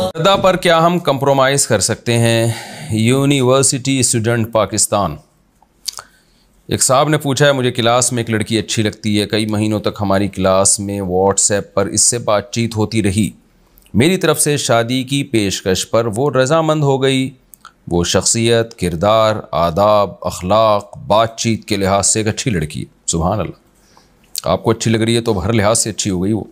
पर्दा पर क्या हम कंप्रोमाइज़ कर सकते हैं؟ University student Pakistan. एक साहब ने पूछा है, मुझे क्लास में एक लड़की अच्छी लगती है, कई महीनों तक हमारी क्लास में व्हाट्सएप पर इससे बातचीत होती रही। मेरी तरफ से शादी की पेशकश पर वो रज़ामंद हो गई। वो शख्सियत, किरदार, आदाब, अखलाक, बातचीत के लिहाज से एक अच्छी लड़की है। सुभान अल्लाह, आपको अच्छी लग रही है तो हर लिहाज से अच्छी हो गई वो,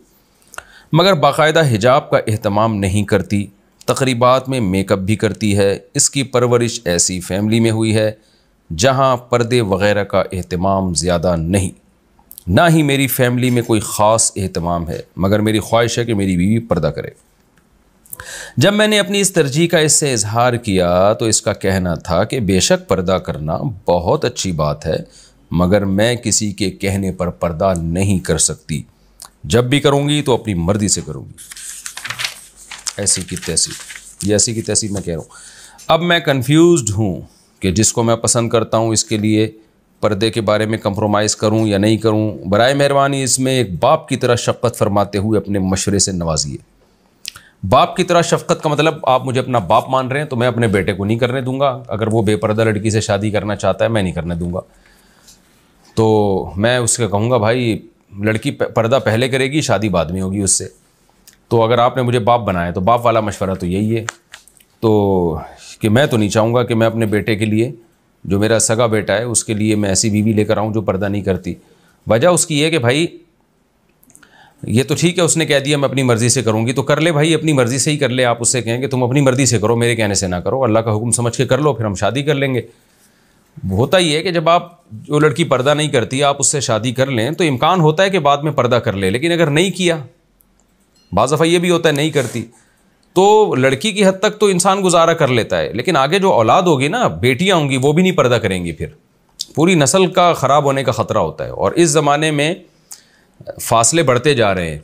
मगर बाकायदा हिजाब का एहतमाम नहीं करती, तकरीबात में मेकअप भी करती है। इसकी परवरिश ऐसी फैमिली में हुई है जहाँ पर्दे वग़ैरह का एहतमाम ज़्यादा नहीं, ना ही मेरी फैमिली में कोई ख़ास एहतमाम है, मगर मेरी ख्वाहिश है कि मेरी बीवी पर्दा करे। जब मैंने अपनी इस तरजीह का इससे इजहार किया तो इसका कहना था कि बेशक पर्दा करना बहुत अच्छी बात है, मगर मैं किसी के कहने पर पर्दा नहीं कर सकती। जब भी करूँगी तो अपनी मर्ज़ी से करूँगी। ऐसी की तैसी, ये ऐसी की तैसी मैं कह रहा हूँ। अब मैं कंफ्यूज्ड हूँ कि जिसको मैं पसंद करता हूँ इसके लिए पर्दे के बारे में कंप्रोमाइज़ करूँ या नहीं करूँ। बराए मेहरबानी इसमें एक बाप की तरह शफ़क़त फरमाते हुए अपने मशवरे से नवाजिए। बाप की तरह शफ़क़त का मतलब, आप मुझे अपना बाप मान रहे हैं तो मैं अपने बेटे को नहीं करने दूंगा। अगर वो बेपर्दा लड़की से शादी करना चाहता है, मैं नहीं करने दूंगा। तो मैं उसके कहूँगा, भाई लड़की पर्दा पहले करेगी, शादी बाद में होगी उससे। तो अगर आपने मुझे बाप बनाया तो बाप वाला मशवरा तो यही है। तो कि मैं तो नहीं चाहूँगा कि मैं अपने बेटे के लिए, जो मेरा सगा बेटा है, उसके लिए मैं ऐसी बीवी लेकर आऊँ जो पर्दा नहीं करती। वजह उसकी है कि भाई ये तो ठीक है, उसने कह दिया मैं अपनी मर्ज़ी से करूँगी, तो कर ले भाई, अपनी मर्ज़ी से ही कर ले। आप उससे कहें कि तुम अपनी मर्ज़ी से करो, मेरे कहने से ना करो, अल्लाह का हुक्म समझ के कर लो, फिर हम शादी कर लेंगे। होता ही है कि जब आप, जो लड़की पर्दा नहीं करती, आप उससे शादी कर लें तो इम्कान होता है कि बाद में पर्दा कर ले। लेकिन अगर नहीं किया, बाज़ दफ़ा ये भी होता है नहीं करती, तो लड़की की हद तक तो इंसान गुजारा कर लेता है, लेकिन आगे जो औलाद होगी ना, बेटियां होंगी, वो भी नहीं पर्दा करेंगी, फिर पूरी नस्ल का ख़राब होने का ख़तरा होता है। और इस ज़माने में फासले बढ़ते जा रहे हैं।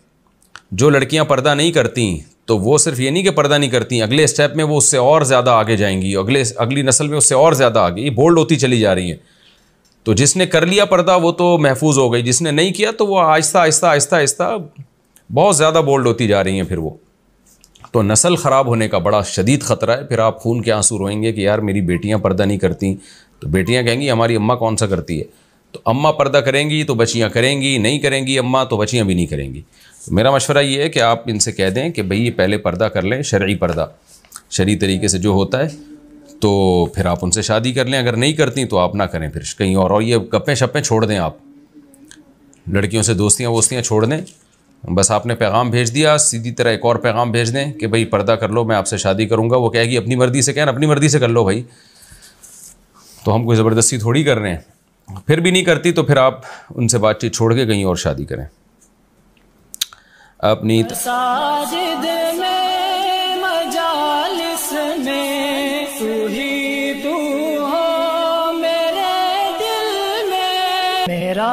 जो लड़कियां पर्दा नहीं करती तो वो सिर्फ ये नहीं कि पर्दा नहीं करती, अगले स्टेप में वो उससे और ज़्यादा आगे जाएंगी, अगली नस्ल में उससे और ज़्यादा आगे, ये बोल्ड होती चली जा रही हैं। तो जिसने कर लिया पर्दा वो तो महफूज हो गई, जिसने नहीं किया तो वो आहिस्ता आहिस्ता आहिस्ता आहिस्ता बहुत ज़्यादा बोल्ड होती जा रही हैं। फिर वो तो नस्ल ख़राब होने का बड़ा शदीद ख़तरा है। फिर आप खून के आंसू रोएंगे कि यार मेरी बेटियां पर्दा नहीं करती, तो बेटियां कहेंगी हमारी अम्मा कौन सा करती है। तो अम्मा पर्दा करेंगी तो बच्चियां करेंगी, नहीं करेंगी अम्मा तो बच्चियां भी नहीं करेंगी। तो मेरा मशवरा ये है कि आप इनसे कह दें कि भाई ये पहले पर्दा कर लें, शरई पर्दा, शरई तरीके से जो होता है, तो फिर आप उनसे शादी कर लें। अगर नहीं करती तो आप ना करें फिर कहीं और ये गप्पें शप्पें छोड़ दें, आप लड़कियों से दोस्तियाँ वोस्तियाँ छोड़ दें। बस आपने पैगाम भेज दिया, सीधी तरह एक और पैगाम भेज दें कि भाई पर्दा कर लो, मैं आपसे शादी करूँगा। वो कहेगी अपनी मर्ज़ी से, कहना अपनी मर्ज़ी से कर लो भाई, तो हम कोई ज़बरदस्ती थोड़ी कर रहे हैं। फिर भी नहीं करती तो फिर आप उनसे बातचीत छोड़ के कहीं और शादी करें। अपनी साजिद में मजालिस में तू ही तू हो मेरे दिल में, मेरा